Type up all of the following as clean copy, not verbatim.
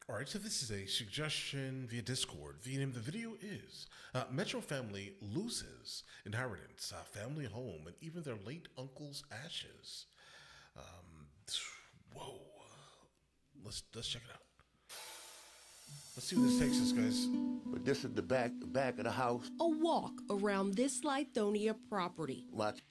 All right, so this is a suggestion via Discord. The name of the video is Metro family loses inheritance, family home, and even their late uncle's ashes. Um, Whoa. Let's check it out. Let's see where this takes us, guys. But this is the back of the house. A walk around this Lithonia property. Watch.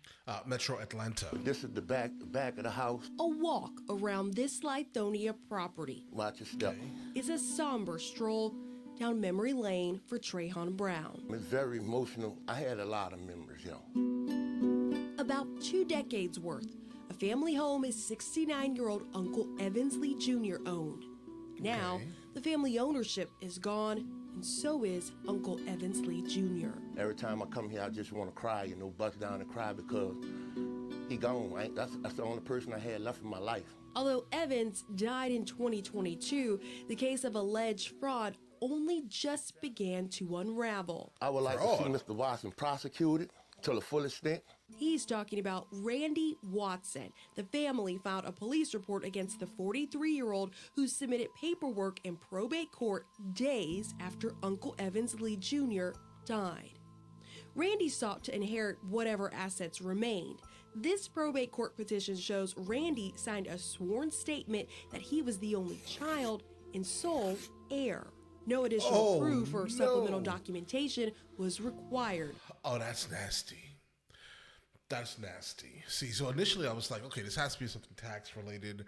Metro Atlanta. This is the back of the house. A walk around this Lithonia property. Watch your step. Is a somber stroll down memory lane for Trayvon Brown. It's very emotional. I had a lot of memories, About 2 decades worth. A family home his 69-year-old Uncle Evans Lee Jr. owned. Now, the family ownership is gone, and so is Uncle Evans Lee Jr. Every time I come here, I just want to cry, bust down and cry because he gone. That's the only person I had left in my life. Although Evans died in 2022, the case of alleged fraud only just began to unravel. I would like to see Mr. Watson prosecuted to the full extent. He's talking about Randy Watson. The family filed a police report against the 43-year-old who submitted paperwork in probate court days after Uncle Evans Lee Jr. died. Randy sought to inherit whatever assets remained. This probate court petition shows Randy signed a sworn statement that he was the only child and sole heir. No additional proof or supplemental documentation was required. Oh, that's nasty. That's nasty. See, so initially I was like, okay, this has to be something tax related.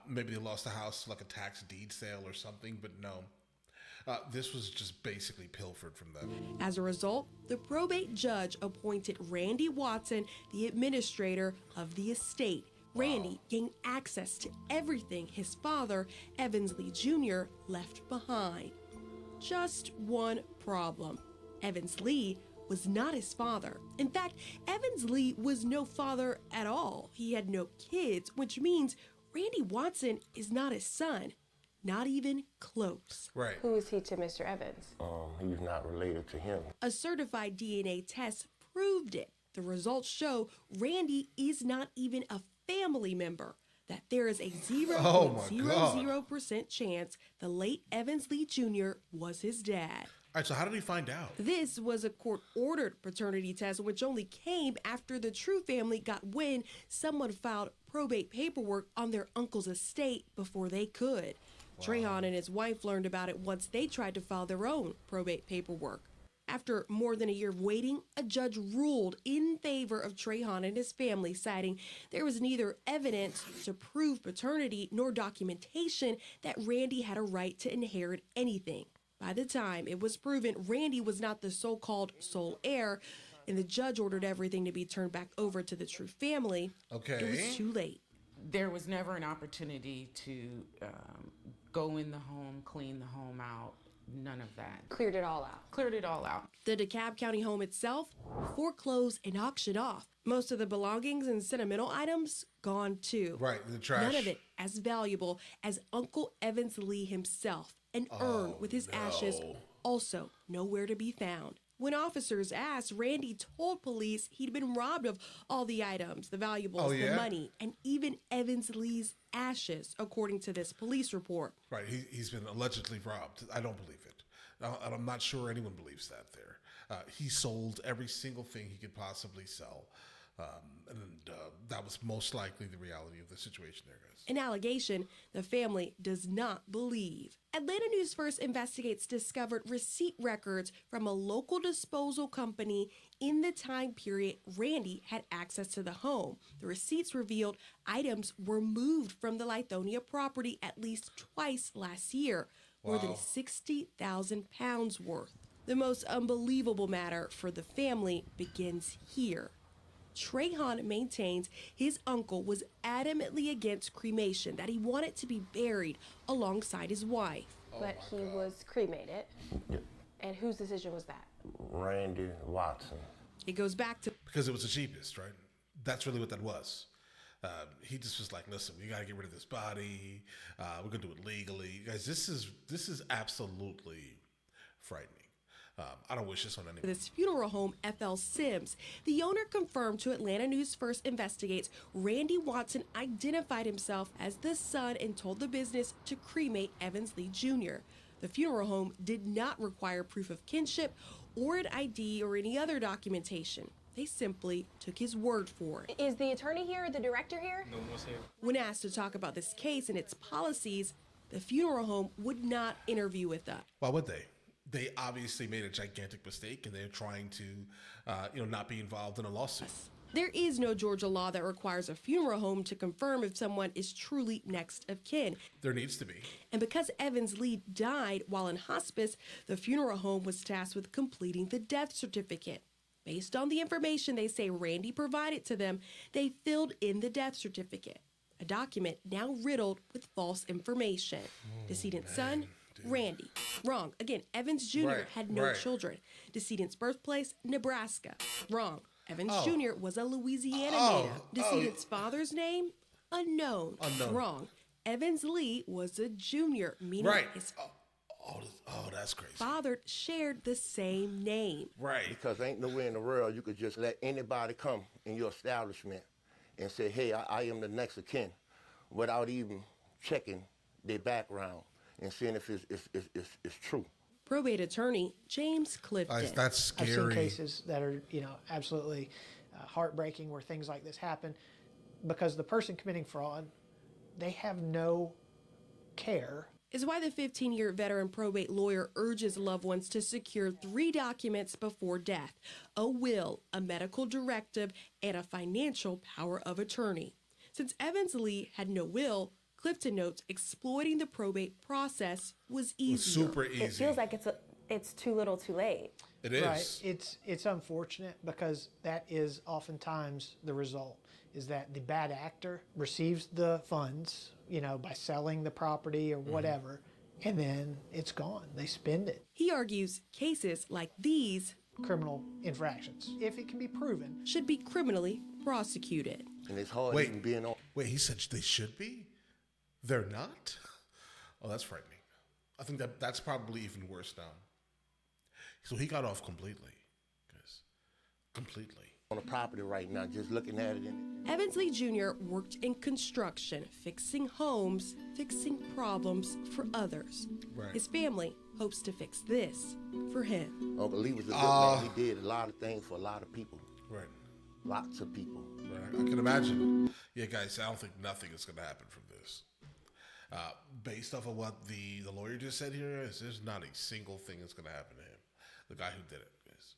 Maybe they lost the house like a tax deed sale or something, but no. This was just basically pilfered from them. As a result, the probate judge appointed Randy Watson the administrator of the estate. Randy gained access to everything his father, Evans Lee Jr., left behind. Just one problem. Evans Lee was not his father. In fact, Evans Lee was no father at all. He had no kids, which means Randy Watson is not his son. Not even close. Right. Who is he to Mr. Evans? He's not related to him. A certified DNA test proved it. The results show Randy is not even a family member. That there is a 0.00% chance the late Evans Lee Jr. was his dad. All right, so how did he find out? This was a court-ordered paternity test, which only came after the True family got wind someone filed probate paperwork on their uncle's estate before they could. Trayvon and his wife learned about it once they tried to file their own probate paperwork. After more than a year of waiting, a judge ruled in favor of Trayvon and his family, citing there was neither evidence to prove paternity nor documentation that Randy had a right to inherit anything. By the time it was proven Randy was not the so-called sole heir, and the judge ordered everything to be turned back over to the True family, it was too late. There was never an opportunity to go in the home, clean the home out. None of that. Cleared it all out. Cleared it all out. The DeKalb County home itself foreclosed and auctioned off. Most of the belongings and sentimental items gone too. Right, the trash. None of it as valuable as Uncle Evans Lee himself. An urn with his ashes also nowhere to be found. When officers asked, Randy told police he'd been robbed of all the items, the valuables, the money, and even Evans Lee's ashes, according to this police report. Right, he's been allegedly robbed. I don't believe it. I'm not sure anyone believes that there. He sold every single thing he could possibly sell. And that was most likely the reality of the situation there, guys. An allegation the family does not believe. Atlanta News First Investigates discovered receipt records from a local disposal company in the time period Randy had access to the home. The receipts revealed items were moved from the Lithonia property at least twice last year, more than 60,000 pounds worth. The most unbelievable matter for the family begins here. Trayvon maintains his uncle was adamantly against cremation, that he wanted to be buried alongside his wife. But he was cremated. Yep. And whose decision was that? Randy Watson. It goes back to... Because it was the cheapest, right? That's really what that was. He just was like, listen, we got to get rid of this body. We're going to do it legally. Guys, this is absolutely frightening. I don't wish this on anyone. This funeral home, FL Sims. The owner confirmed to Atlanta News First Investigates Randy Watson identified himself as the son and told the business to cremate Evans Lee Jr. The funeral home did not require proof of kinship or an ID or any other documentation. They simply took his word for it. Is the attorney here, the director here? No one's here. When asked to talk about this case and its policies, the funeral home would not interview with us. Why would they? They obviously made a gigantic mistake, and they're trying to, not be involved in a lawsuit. There is no Georgia law that requires a funeral home to confirm if someone is truly next of kin. There needs to be. And because Evans Lee died while in hospice, the funeral home was tasked with completing the death certificate. Based on the information they say Randy provided to them, they filled in the death certificate, a document now riddled with false information. Decedent's son, Randy. Wrong. Again, Evans Jr. Right, had no right. children. Decedent's birthplace, Nebraska. Wrong. Evans Oh. Jr. was a Louisiana Oh, native. Decedent's father's name, unknown. Unknown. Wrong. Evans Lee was a junior, meaning Right. his That's crazy. father shared the same name. Right. Because ain't nowhere in the world you could just let anybody come in your establishment and say, hey, I am the next of kin, without even checking their background and seeing if it's true. Probate attorney James Clifton. That's I've scary. seen cases that are, absolutely heartbreaking where things like this happen because the person committing fraud, they have no care. Is why the 15-year veteran probate lawyer urges loved ones to secure 3 documents before death: a will, a medical directive, and a financial power of attorney. Since Evans Lee had no will, Clifton notes exploiting the probate process was easier. Super easy. It feels like it's too little too late. It is. Right. It's unfortunate because that is oftentimes the result, is that the bad actor receives the funds, by selling the property or whatever, and then it's gone. They spend it. He argues cases like these Criminal infractions, if it can be proven. should be criminally prosecuted. And it's hard Wait. even being on. Wait, he said they should be? They're not? Oh, that's frightening. I think that's probably even worse now. So he got off completely, guys. Completely. On a property right now, just looking at it. And Evans Lee Jr. worked in construction, fixing homes, fixing problems for others. Right. His family hopes to fix this for him. Uncle Lee was a good man. He did a lot of things for a lot of people. Right. Lots of people. Right. I can imagine. Yeah, guys, I don't think nothing is going to happen from this. Based off of what the lawyer just said here, there's not a single thing that's going to happen to him. The guy who did it, guys.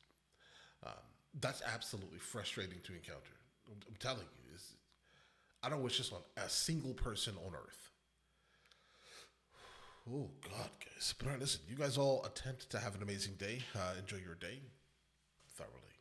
That's absolutely frustrating to encounter. I'm telling you, I don't wish this on a single person on earth. Oh, God, guys. But all right, listen, you guys all attempt to have an amazing day. Enjoy your day thoroughly.